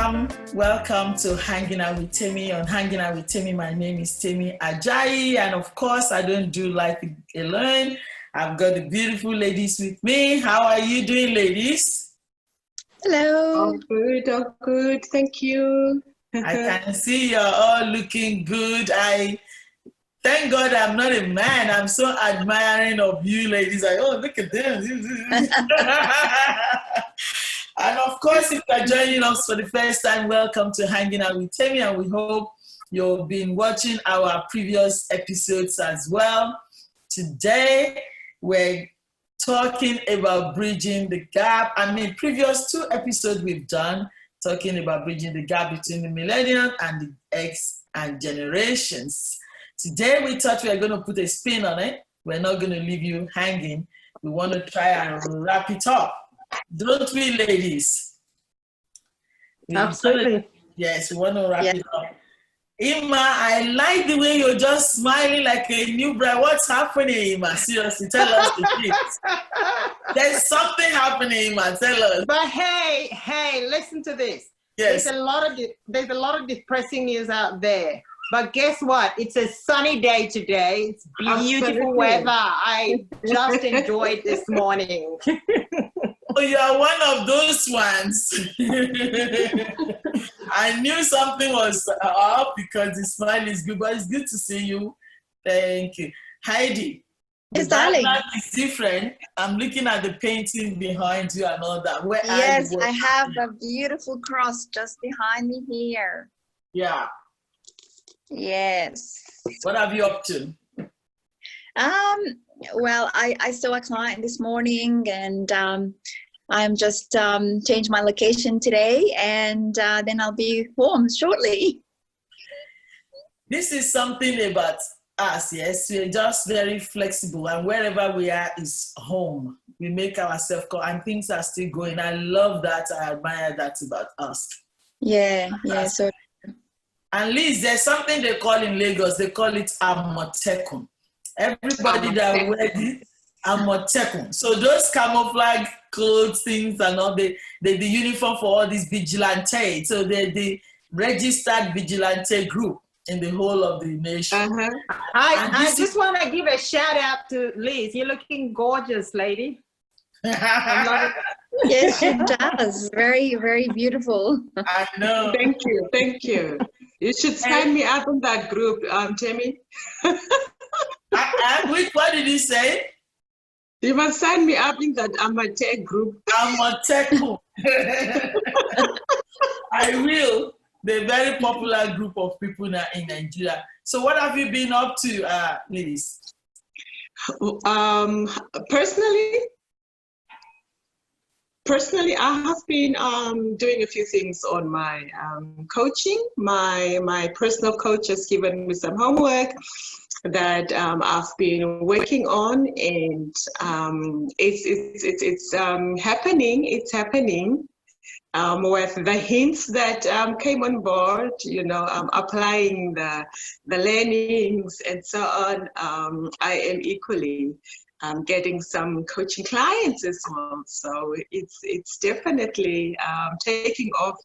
Welcome to Hanging Out with Temi. On Hanging Out with Temi, my name is Temi Ajayi, and of course, I don't do life alone. I've got the beautiful ladies with me. How are you doing, ladies? Hello. All good. Thank you. I can see you're all looking good. Thank God I'm not a man. I'm so admiring of you ladies. Oh, look at them. And of course, if you're joining us for the first time, welcome to Hanging Out with Temi, and we hope you've been watching our previous episodes as well. Today, we're talking about bridging the gap. Previous 2 episodes we've done talking about bridging the gap between the millennials and the X and generations. Today, we thought we were going to put a spin on it. We're not going to leave you hanging. We want to try and wrap it up. Don't we, ladies? Absolutely. Yes, we want to wrap it up. Ima, I like the way you're just smiling like a new bride. What's happening, Ima? Seriously, tell us the truth. There's something happening, Ima. Tell us. But hey, listen to this. Yes. There's a lot of depressing news out there. But guess what? It's a sunny day today. It's beautiful weather. I just enjoyed this morning. Oh, you are one of those ones. I knew something was up because the smile is good, but it's good to see you. Thank you. Heidi, Yes, the darling. background is different. I'm looking at the painting behind you and all that. Where Yes, are you? I have a beautiful cross just behind me here. Yeah. Yes. What have you up to? Well, I saw a client this morning, and I'm just changed my location today, and then I'll be home shortly. This is something about us, yes. We're just very flexible, and wherever we are is home. We make ourselves go, and things are still going. I love that. I admire that about us. Yeah. So. And Liz, there's something they call in Lagos. They call it Amotekun. Everybody that wears it, Amotekun. So those camouflage clothes, things and all, the uniform for all these vigilante. So they're the registered vigilante group in the whole of the nation. I just want to give a shout out to Liz. You're looking gorgeous, lady. I love it. Yes, she does. Very, very beautiful. I know. Thank you. You should sign me up in that group, Temi. What did you say? You must sign me up in that amateur group. Amotekun. I will. They're a very popular group of people now in Nigeria. So what have you been up to, ladies? Personally, I have been doing a few things on my coaching. My personal coach has given me some homework that I've been working on, and it's happening. It's happening with the hints that came on board. Applying the learnings and so on. I am equally getting some coaching clients as well. So it's definitely taking off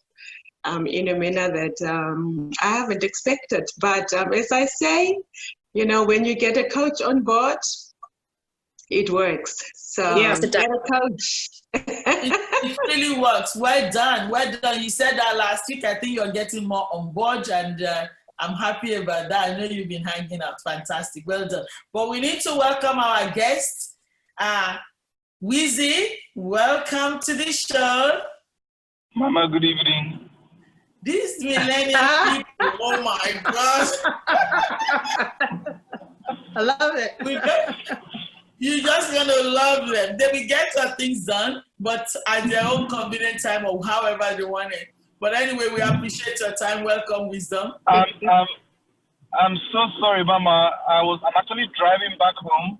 in a manner that I haven't expected. But as I say, when you get a coach on board, it works. So Yes, get a coach. It really works. Well done. You said that last week. I think you're getting more on board, and I'm happy about that. I know you've been hanging out. Fantastic. Well done. But we need to welcome our guest, Wizzy. Welcome to the show. Mama, good evening. These millennial people, oh my gosh. I love it. You're just going to love them. They will get their things done, but at their own convenient time or however they want it. But anyway, we appreciate your time. Welcome, Wisdom. I'm so sorry, Mama. I'm actually driving back home.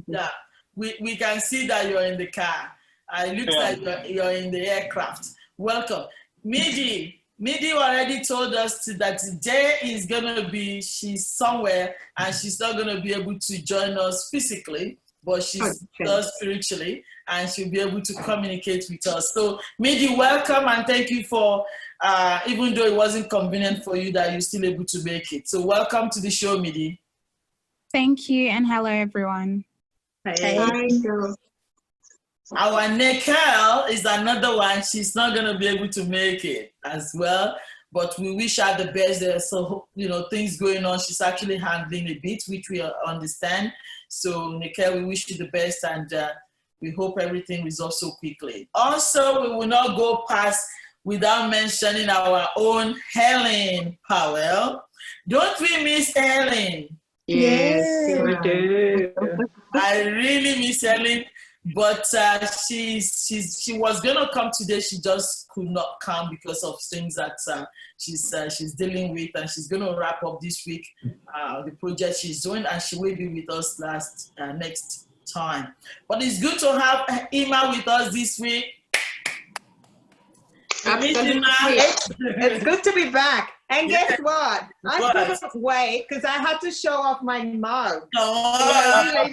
Yeah, we can see that you're in the car. It looks like you're in the aircraft. Welcome. Midi already told us that today is she's somewhere and she's not going to be able to join us physically. but she's Okay. us spiritually, and she'll be able to communicate with us. So, Midi, welcome, and thank you for, even though it wasn't convenient for you, that you're still able to make it. So, welcome to the show, Midi. Thank you, and hello, everyone. Hey. Thank you. Our Nicole is another one. She's not going to be able to make it as well, but we wish her the best. There's so, things going on. She's actually handling a bit, which we understand. So, Nicole, we wish you the best, and we hope everything resolves so quickly. Also, we will not go past without mentioning our own Helen Powell. Don't we miss Helen? Yes, We do. I really miss Helen, but she was gonna come today. She just could not come because of things that she's dealing with, and she's gonna wrap up this week the project she's doing, and she will be with us next time. But it's good to have Ima with us this week. absolutely. It's good to be back. And guess what? I What? couldn't wait because I had to show off my mug. Oh,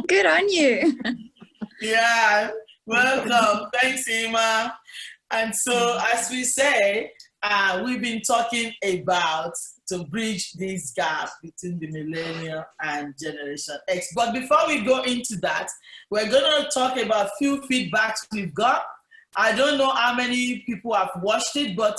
Good on you. yeah, welcome. Thanks, Ima. And so, as we say, we've been talking about to bridge this gap between the millennial and Generation X. But before we go into that, we're going to talk about few feedbacks we've got. I don't know how many people have watched it, but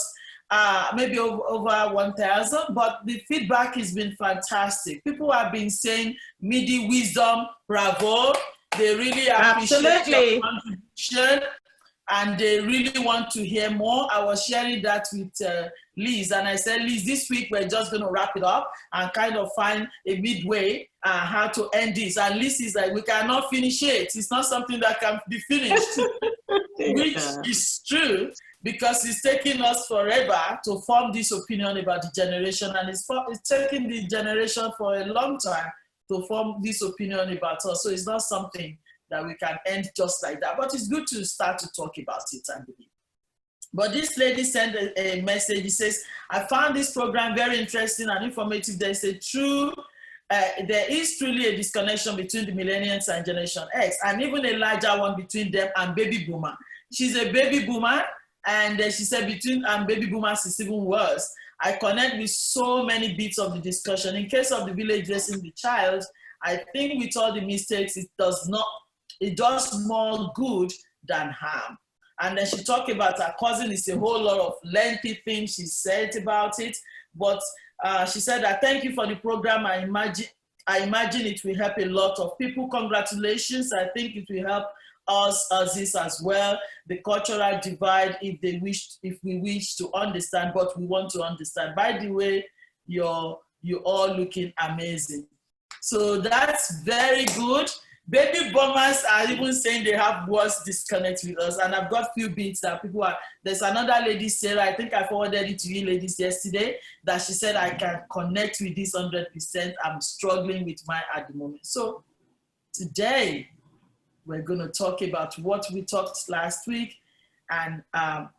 maybe over 1,000. But the feedback has been fantastic. People have been saying, Midi wisdom, bravo. They really appreciate your contribution, and they really want to hear more. I was sharing that with Liz, and I said, Liz, this week we're just going to wrap it up and kind of find a midway how to end this. And Liz is like, we cannot finish it. It's not something that can be finished, which is true, because it's taking us forever to form this opinion about the generation, and it's taking the generation for a long time to form this opinion about us. So it's not something that we can end just like that, but it's good to start to talk about it, I believe. But this lady sent a message. She says, I found this program very interesting and informative. There is truly a disconnection between the millennials and Generation X, and even a larger one between them and baby boomer. She's a baby boomer, and she said between baby boomers is even worse. I connect with so many bits of the discussion. In case of the village raising the child, I think with all the mistakes, it does more good than harm. And then she talked about her cousin. It's a whole lot of lengthy things she said about it. But she said that thank you for the program. I imagine it will help a lot of people. Congratulations. I think it will help us as well. The cultural divide, if we wish to understand, but we want to understand. By the way, you're all looking amazing. So that's very good. Baby boomers are even saying they have worse disconnect with us. And I've got few bits that people are, there's another lady, Sarah, I think I forwarded it to you ladies yesterday, that she said, I can connect with this 100%. I'm struggling with mine at the moment. So today, we're going to talk about what we talked last week and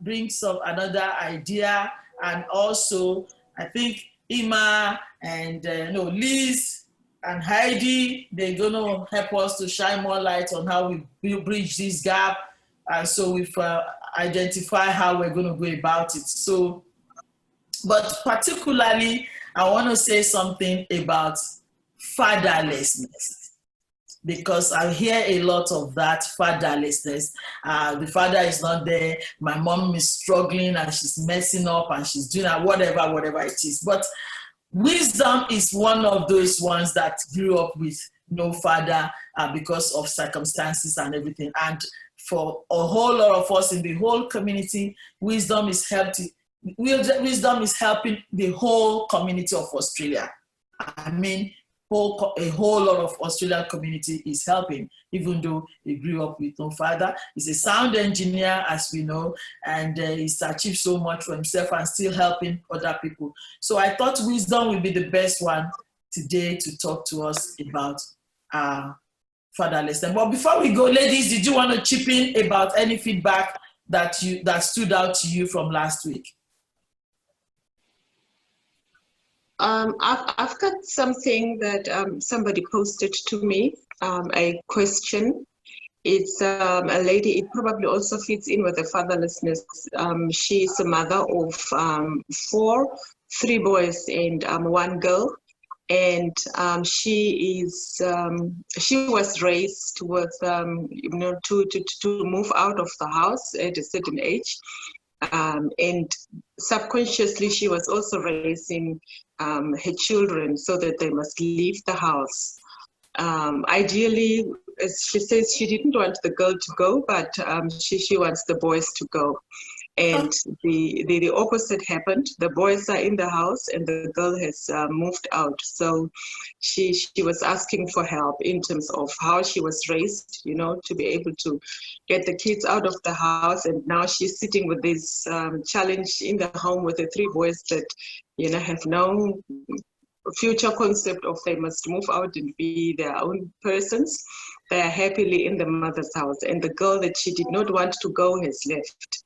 bring another idea. And also, I think Ima and Liz and Heidi, they're going to help us to shine more light on how we bridge this gap. And so we've identified how we're going to go about it. So, but particularly, I want to say something about fatherlessness, because I hear a lot of that fatherlessness. The father is not there. My mom is struggling and she's messing up and she's doing whatever it is. But wisdom is one of those ones that grew up with no father because of circumstances and everything. And for a whole lot of us in the whole community, wisdom is helping the whole community of Australia. I mean, a whole lot of Australian community is helping, even though he grew up with no father. He's a sound engineer, as we know, and he's achieved so much for himself and still helping other people. So I thought wisdom would be the best one today to talk to us about fatherlessness. But before we go, ladies, did you want to chip in about any feedback that stood out to you from last week? I've got something that somebody posted to me, a question. It's a lady, it probably also fits in with the fatherlessness. She's a mother of 4, 3 boys and 1 girl. And she was raised with, to move out of the house at a certain age. And subconsciously, she was also raising her children so that they must leave the house. Ideally, as she says, she didn't want the girl to go, but she wants the boys to go. And the opposite happened. The boys are in the house and the girl has moved out. So she was asking for help in terms of how she was raised, to be able to get the kids out of the house. And now she's sitting with this challenge in the home with the 3 boys that, have no future concept of they must move out and be their own persons. They are happily in the mother's house. And the girl that she did not want to go has left.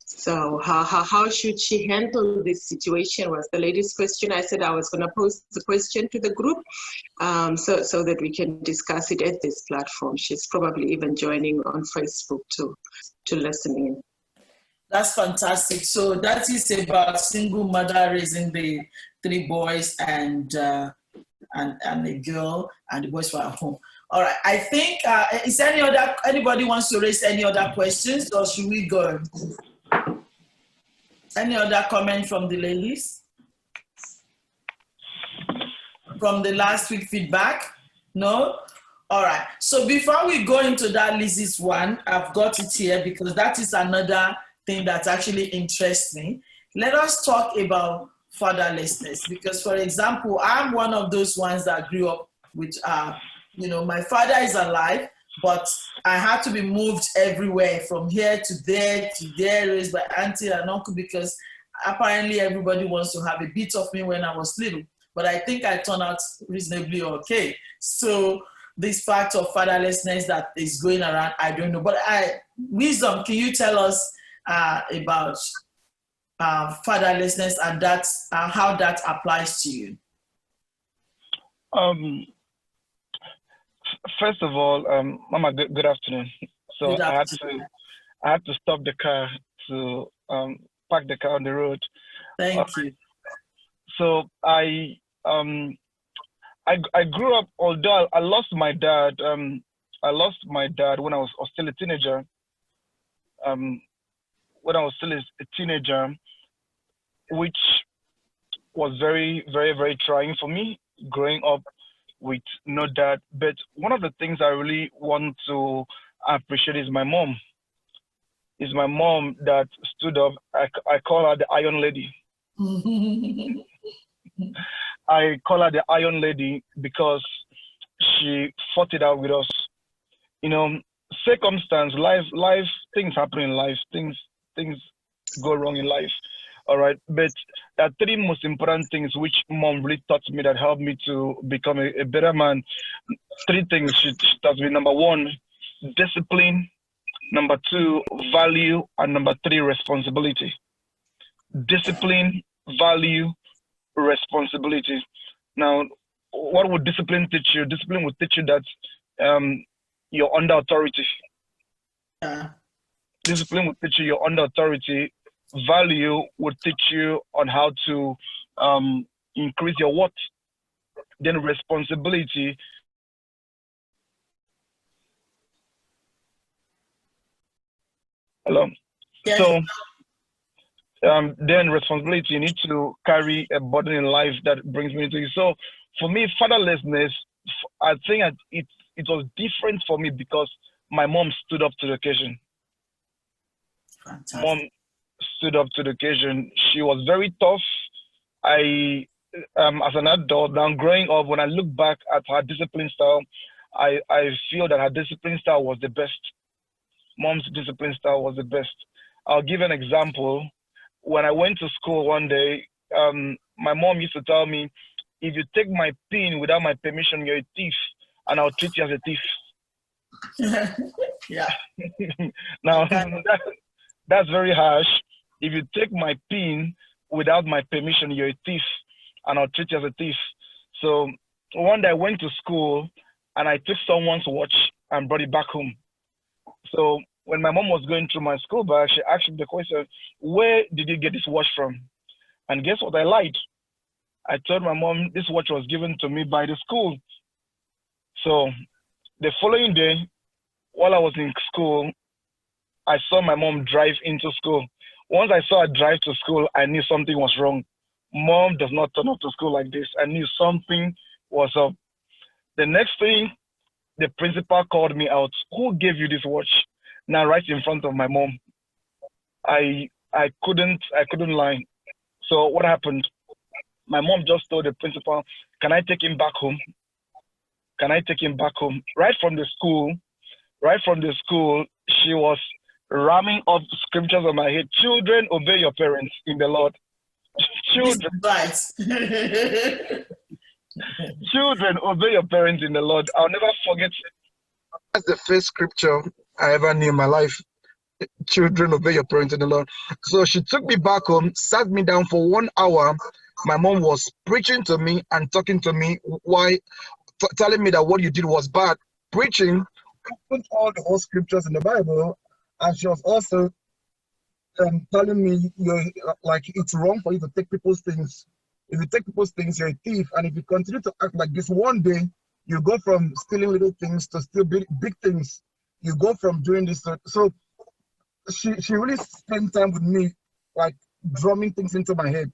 So how should she handle this situation was the lady's question. I said I was going to post the question to the group so that we can discuss it at this platform. She's probably even joining on Facebook to listen in. That's fantastic. So that is about single mother raising the 3 boys and a girl, and the boys were at home. All right. I think is there anybody wants to raise any other questions, or should we go? Any other comment from the ladies? From the last week feedback? No? All right. So before we go into that Lizzie's one, I've got it here because that is another thing that actually interests me. Let us talk about fatherlessness because, for example, I'm one of those ones that grew up with, my father is alive, but I had to be moved everywhere from here to there, raised by auntie and uncle because apparently everybody wants to have a bit of me when I was little. But I think I turned out reasonably okay. So this fact of fatherlessness that is going around, I don't know. But Wisdom, can you tell us about fatherlessness and how that applies to you? First of all, Mama, good afternoon. So Good afternoon. I had to stop the car to park the car on the road. Thank you. So I grew up, although I lost my dad. I lost my dad when I was still a teenager. When I was still a teenager, which was very, very, very trying for me growing up with no dad. But one of the things I really want to appreciate is my mom. Is my mom that stood up. I call her the Iron Lady. I call her the Iron Lady because she fought it out with us. Circumstance, life, things happen in life, things go wrong in life. All right, but there are 3 most important things which mom really taught me that helped me to become a better man. 3 things she taught me. Number 1, discipline. Number 2, value. And number 3, responsibility. Discipline, value, responsibility. Now, what would discipline teach you? Discipline would teach you that you're under authority. Discipline would teach you you're under authority. Value would teach you on how to increase your worth. Then responsibility. Hello. Yes. So then responsibility, you need to carry a burden in life that brings me to you. So for me, fatherlessness, I think it was different for me because my mom stood up to the occasion. Fantastic. Mom stood up to the occasion. She was very tough. As an adult, now growing up, when I look back at her discipline style, I feel that her discipline style was the best. Mom's discipline style was the best. I'll give an example. When I went to school one day, my mom used to tell me, if you take my pin without my permission, you're a thief, and I'll treat you as a thief. Yeah. Now, that's very harsh. If you take my pin without my permission, you're a thief, and I'll treat you as a thief. So one day I went to school and I took someone's watch and brought it back home. So when my mom was going through my school bag, she asked me the question, where did you get this watch from? And guess what? I lied. I told my mom this watch was given to me by the school. So the following day, while I was in school, I saw my mom drive into school. Once I saw her drive to school, I knew something was wrong. Mom does not turn up to school like this. I knew something was up. The next thing, the principal called me out. Who gave you this watch? Now right in front of my mom. I couldn't lie. So what happened? My mom just told the principal, can I take him back home? Can I take him back home? Right from the school, she was ramming up scriptures on my head. Children, obey your parents in the Lord. Children, children, obey your parents in the Lord. I'll never forget. That's the first scripture I ever knew in my life. Children, obey your parents in the Lord. So she took me back home, sat me down for 1 hour. My mom was preaching to me and talking to me, telling me that what you did was bad. Preaching, put all the whole scriptures in the Bible, and she was also telling me, like, it's wrong for you to take people's things. If you take people's things, you're a thief. And if you continue to act like this, one day you go from stealing little things to steal big things. You go from doing this. So she really spent time with me, like drumming things into my head.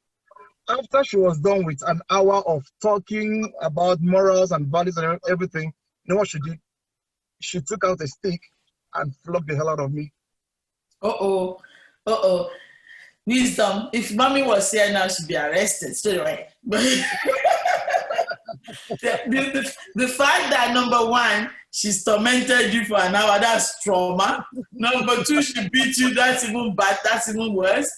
After she was done with an hour of talking about morals and values and everything, you know what she did? She took out a stick and flogged the hell out of me. Wisdom. If mommy was here now, she'd be arrested straight away. The fact that number one, she's tormented you for an hour, that's trauma. Number two, she beat you, that's even bad, that's even worse.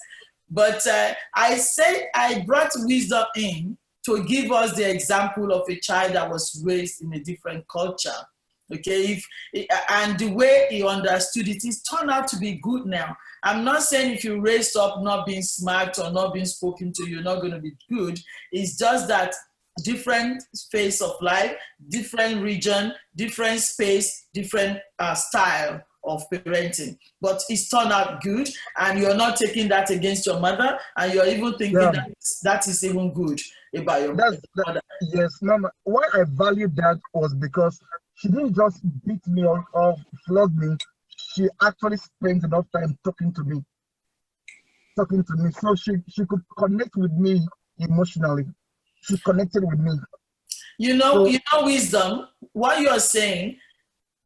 But I brought wisdom in to give us the example of a child that was raised in a different culture. Okay, and the way he understood it, it's turned out to be good now. I'm not saying if you raised up not being smart or not being spoken to, you're not going to be good. It's just that different phase of life, different region, different space, different style of parenting. But it's turned out good, and you're not taking that against your mother, and you're even thinking that is even good about your mother. Yes, Mama. Why I valued that was because she didn't just beat me or flog me. She actually spent enough time talking to me. So she could connect with me emotionally. She connected with me. You know, wisdom, what you're saying,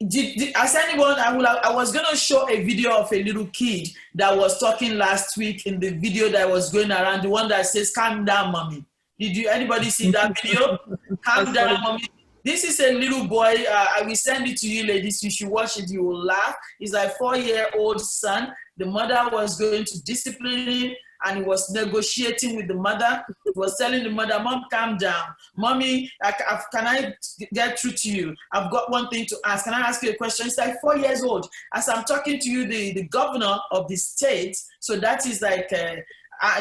as anyone, I was going to show a video of a little kid that was talking last week in the video that was going around, the one that says, calm down, mommy. Anybody see that video? Calm down, mommy. This is a little boy. I will send it to you, ladies. You should watch it. You will laugh. He's a 4-year-old son. The mother was going to discipline him, and he was negotiating with the mother. He was telling the mother, Mom, calm down. Mommy, can I get through to you? I've got one thing to ask. Can I ask you a question? He's like 4 years old. As I'm talking to you, the governor of the state, so that is like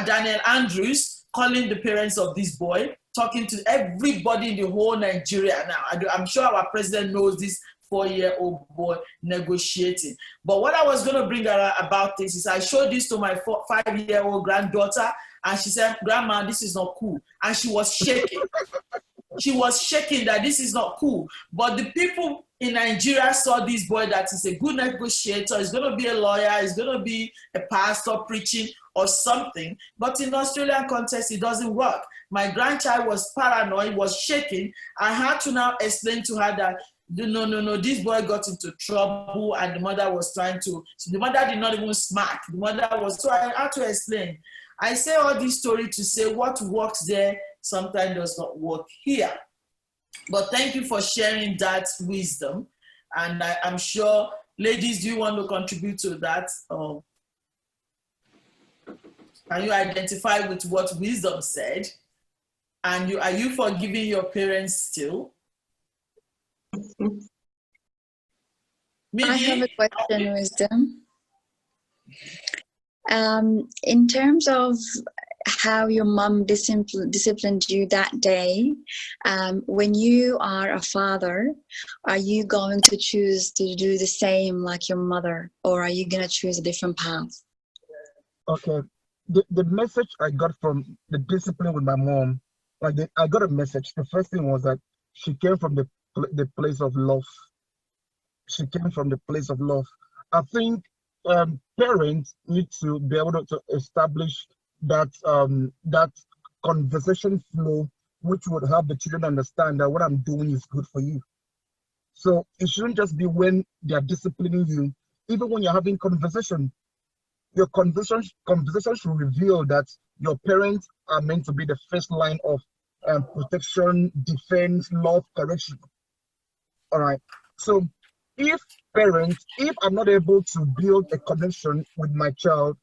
Daniel Andrews, calling the parents of this boy, talking to everybody in the whole Nigeria now. I'm sure our president knows this 4-year-old boy negotiating. But what I was going to bring about this is I showed this to my 5-year-old granddaughter, and she said, Grandma, this is not cool. And she was shaking. She was shaking that this is not cool. But the people in Nigeria saw this boy that is a good negotiator, is going to be a lawyer, is going to be a pastor preaching or something. But in Australian context, it doesn't work. My grandchild was paranoid, was shaking. I had to now explain to her that, no, this boy got into trouble, and the mother was the mother did not even smack. The mother was, so I had to explain. I say all this story to say what works there sometimes does not work here. But thank you for sharing that wisdom. And I'm sure, ladies, do you want to contribute to that? Or can you identify with what wisdom said? And are you forgiving your parents still? I have a question, Wisdom. In terms of how your mom disciplined you that day. When you are a father, are you going to choose to do the same like your mother, or are you going to choose a different path? Okay. The message I got from the discipline with my mom, I got a message. The first thing was that she came from the place of love. She came from the place of love. I think parents need to be able to establish that that conversation flow, which would help the children understand that what I'm doing is good for you. So it shouldn't just be when they are disciplining you. Even when you're having conversation, your conversation should reveal that your parents are meant to be the first line of protection, defense, love, correction. All right. So if I'm not able to build a connection with my child,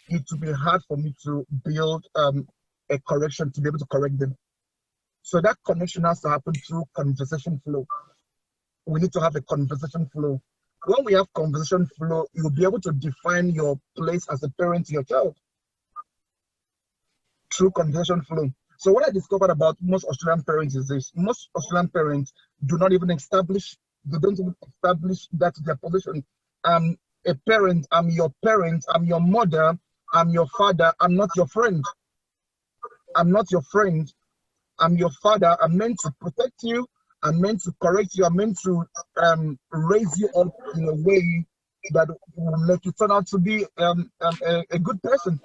it will be hard for me to build a correction to be able to correct them. So that connection has to happen through conversation flow. We need to have a conversation flow. When we have conversation flow, you'll be able to define your place as a parent to your child through conversation flow. So what I discovered about most Australian parents is this: most Australian parents do not even establish, they don't even establish that their position. I'm a parent, I'm your parent, I'm your mother, I'm your father, I'm not your friend. I'm not your friend, I'm your father. I'm meant to protect you, I'm meant to correct you, I'm meant to raise you up in a way that will make you turn out to be a good person.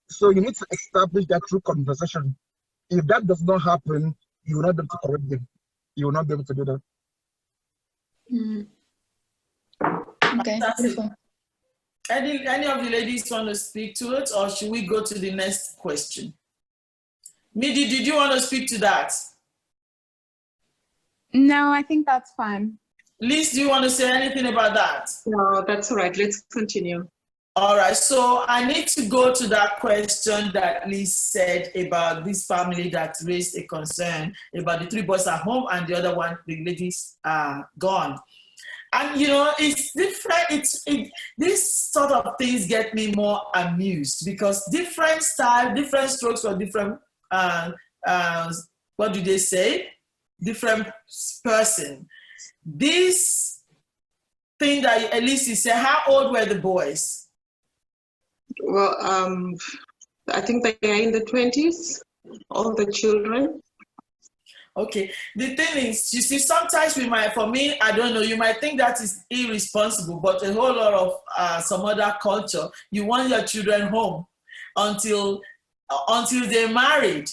So you need to establish that through conversation. If that does not happen, you will not be able to correct them. You will not be able to do that. Mm. Okay, beautiful. Any of you ladies want to speak to it, or should we go to the next question? Midi, did you want to speak to that? No, I think that's fine. Liz, do you want to say anything about that? No, that's all right. Let's continue. All right, so I need to go to that question that Liz said about this family that raised a concern about the 3 boys at home and the other one, the ladies are gone. And you know, it's different. These sort of things get me more amused because different style, different strokes for different, what do they say? Different person. This thing that Elise said, how old were the boys? Well, I think they are in the 20s, all the children. Okay, the thing is, you see, sometimes for me, I don't know, you might think that is irresponsible, but a whole lot of some other culture, you want your children home until they're married.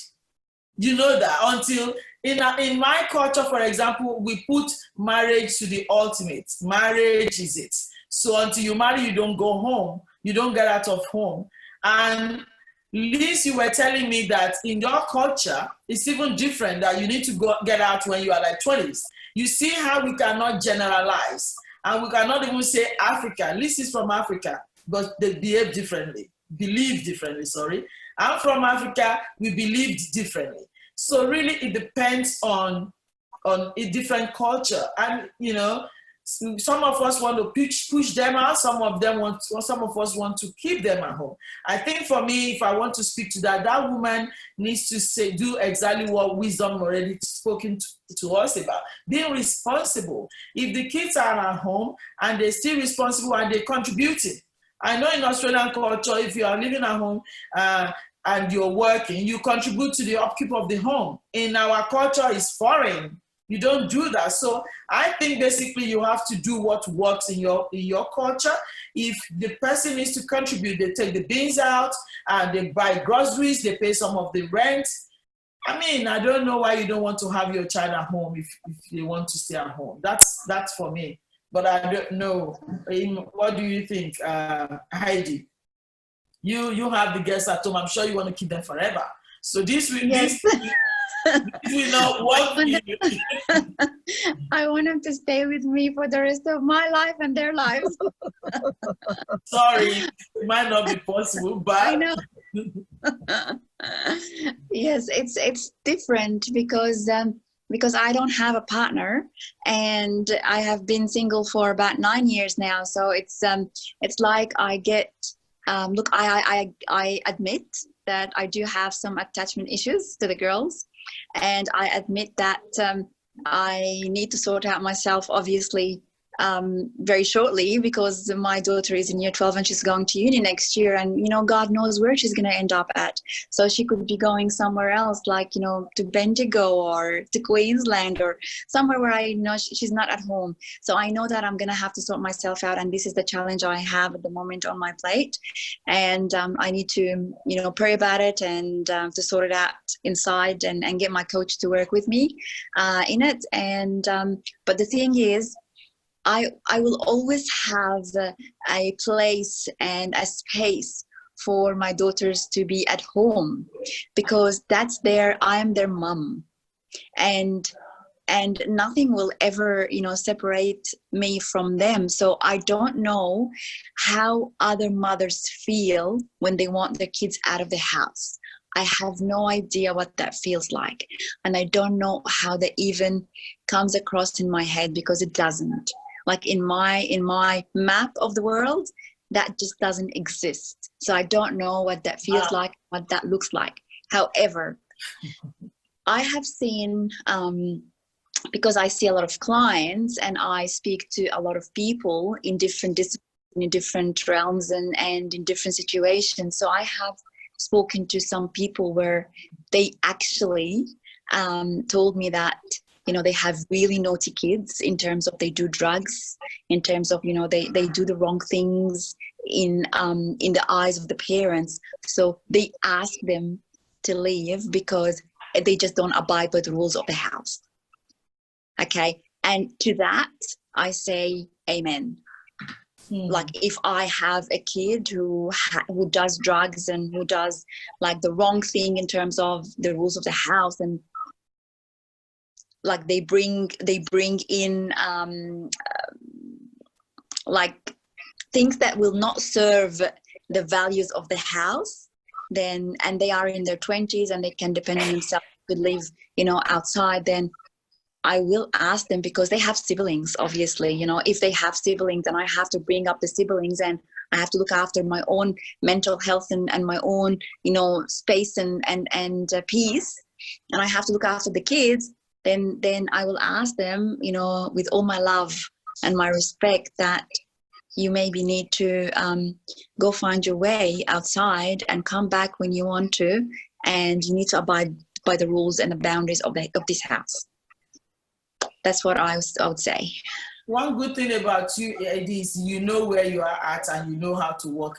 You know that until, in my culture, for example, we put marriage to the ultimate. Marriage is it. So until you marry, you don't go home. You don't get out of home. And Liz, you were telling me that in your culture, it's even different, that you need to get out when you are like 20s. You see how we cannot generalize, and we cannot even say Africa. Liz is from Africa, but they believe differently, sorry. I'm from Africa, we believed differently. So really it depends on a different culture. And you know, some of us want to push them out, some of us want to keep them at home. I think for me, if I want to speak to that woman needs to do exactly what wisdom already spoken to us about, being responsible. If the kids are at home and they're still responsible and they're contributing. I know in Australian culture, if you are living at home and you're working, you contribute to the upkeep of the home. In our culture, it's foreign. You don't do that. So I think basically you have to do what works in your culture. If the person needs to contribute, they take the beans out and they buy groceries, they pay some of the rent. I mean, I don't know why you don't want to have your child at home if you want to stay at home. That's for me. But I don't know. What do you think, Heidi? You have the guests at home. I'm sure you want to keep them forever. So this will not work for you. I want them to stay with me for the rest of my life and their lives. Sorry, it might not be possible, but I know. Yes, it's different because I don't have a partner and I have been single for about 9 years now. So it's like I get look, I admit that I do have some attachment issues to the girls, and I admit that I need to sort out myself, obviously, very shortly, because my daughter is in year 12 and she's going to uni next year, and God knows where she's going to end up at. So she could be going somewhere else, like to Bendigo or to Queensland or somewhere where I know she's not at home. So I know that I'm going to have to sort myself out, and this is the challenge I have at the moment on my plate, and I need to pray about it and to sort it out inside, and get my coach to work with me in it. And but the thing is, I will always have a place and a space for my daughters to be at home, because I'm their mom, and nothing will ever separate me from them. So I don't know how other mothers feel when they want their kids out of the house. I have no idea what that feels like, and I don't know how that even comes across in my head, because it doesn't. Like in my map of the world, that just doesn't exist. So I don't know what that feels like, what that looks like. However, I have seen, because I see a lot of clients and I speak to a lot of people in different disciplines, in different realms and in different situations. So I have spoken to some people where they actually told me that they have really naughty kids, in terms of they do drugs, in terms of they do the wrong things in the eyes of the parents. So they ask them to leave because they just don't abide by the rules of the house. Okay, and to that I say amen. Like, if I have a kid who does drugs and who does like the wrong thing in terms of the rules of the house, and like they bring in like things that will not serve the values of the house, then, and they are in their 20s and they can depend on themselves, could live outside, then I will ask them, because they have siblings, obviously. If they have siblings, then I have to bring up the siblings, and I have to look after my own mental health and my own space and peace, and I have to look after the kids. Then I will ask them, with all my love and my respect, that you maybe need to go find your way outside and come back when you want to, and you need to abide by the rules and the boundaries of this house. That's what I would say. One good thing about you, Eddie, is you know where you are at, and you know how to walk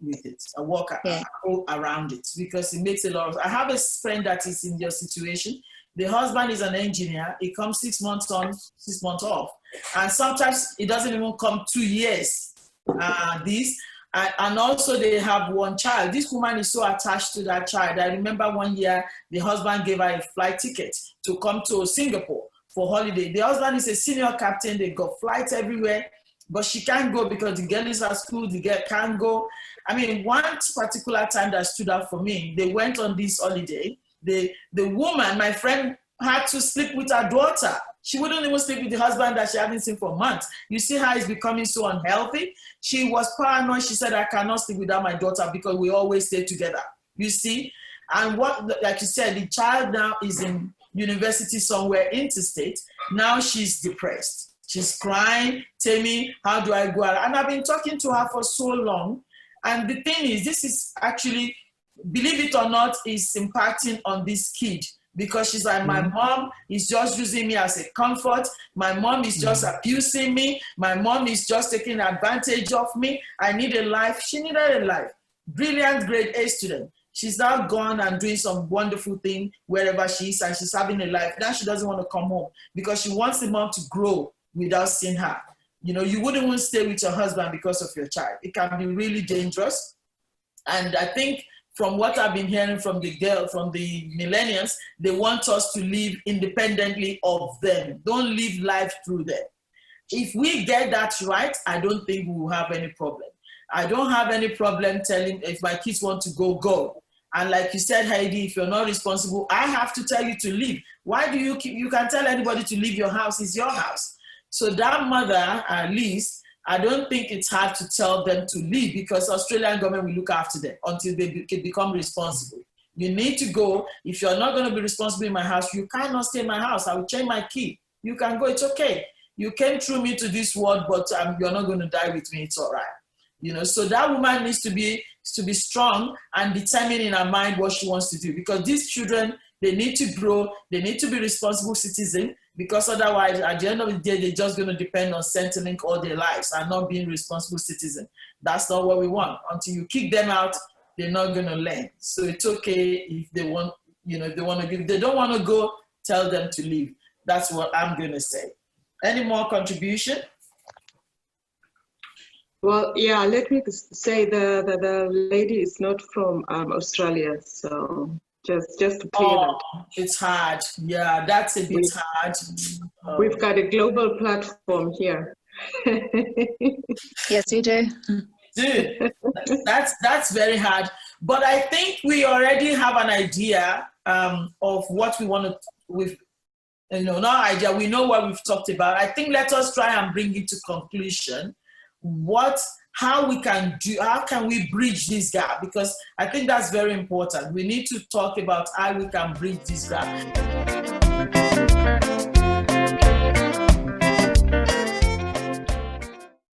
with it, around it, because it makes a lot of. I have a friend that is in your situation. The husband is an engineer. He comes 6 months on, 6 months off. And sometimes it doesn't even come 2 years. And also they have one child. This woman is so attached to that child. I remember one year, the husband gave her a flight ticket to come to Singapore for holiday. The husband is a senior captain. They got flights everywhere, but she can't go because the girl is at school, the girl can't go. I mean, one particular time that stood out for me, they went on this holiday. The woman, my friend, had to sleep with her daughter. She wouldn't even sleep with the husband that she hadn't seen for months. You see how it's becoming so unhealthy? She was paranoid. She said, I cannot sleep without my daughter because we always stay together. You see? And like you said, the child now is in university somewhere interstate. Now she's depressed. She's crying, tell me, how do I go out? And I've been talking to her for so long. And the thing is, this is actually, believe it or not, is impacting on this kid, because she's like, my mom is just using me as a comfort. My mom is just abusing me. My mom is just taking advantage of me. I need a life. She needed a life. Brilliant grade A student. She's now gone and doing some wonderful thing wherever she is, and she's having a life. Now she doesn't want to come home because she wants the mom to grow without seeing her. You wouldn't want to stay with your husband because of your child. It can be really dangerous. And I think from what I've been hearing from the millennials, they want us to live independently of them. Don't live life through them. If we get that right, I don't think we will have any problem. I don't have any problem telling if my kids want to go, go. And like you said, Heidi, if you're not responsible, I have to tell you to leave. Why do you can tell anybody to leave your house? It's your house. So that mother, at least, I don't think it's hard to tell them to leave, because Australian government will look after them until they become responsible. You need to go. If you're not going to be responsible in my house, you cannot stay in my house. I will change my key. You can go. It's okay. You came through me to this world, but you're not going to die with me. It's all right. You know, so that woman needs to be strong and determined in her mind what she wants to do, because these children, they need to grow. They need to be responsible citizens, because otherwise, at the end of the day, they're just going to depend on Centrelink all their lives and not being responsible citizens. That's not what we want. Until you kick them out, they're not going to learn. So it's okay if they want, you know, if they want to give. If they don't want to go, tell them to leave. That's what I'm going to say. Any more contribution? Well, yeah, let me say the lady is not from Australia, so just to clear that. It's hard. Yeah, that's a bit hard. We've got a global platform here. Yes, we do. Dude, that's very hard. But I think we already have an idea of what we want to, not idea, we know what we've talked about. I think let us try and bring it to conclusion. How can we bridge this gap? Because I think that's very important. We need to talk about how we can bridge this gap.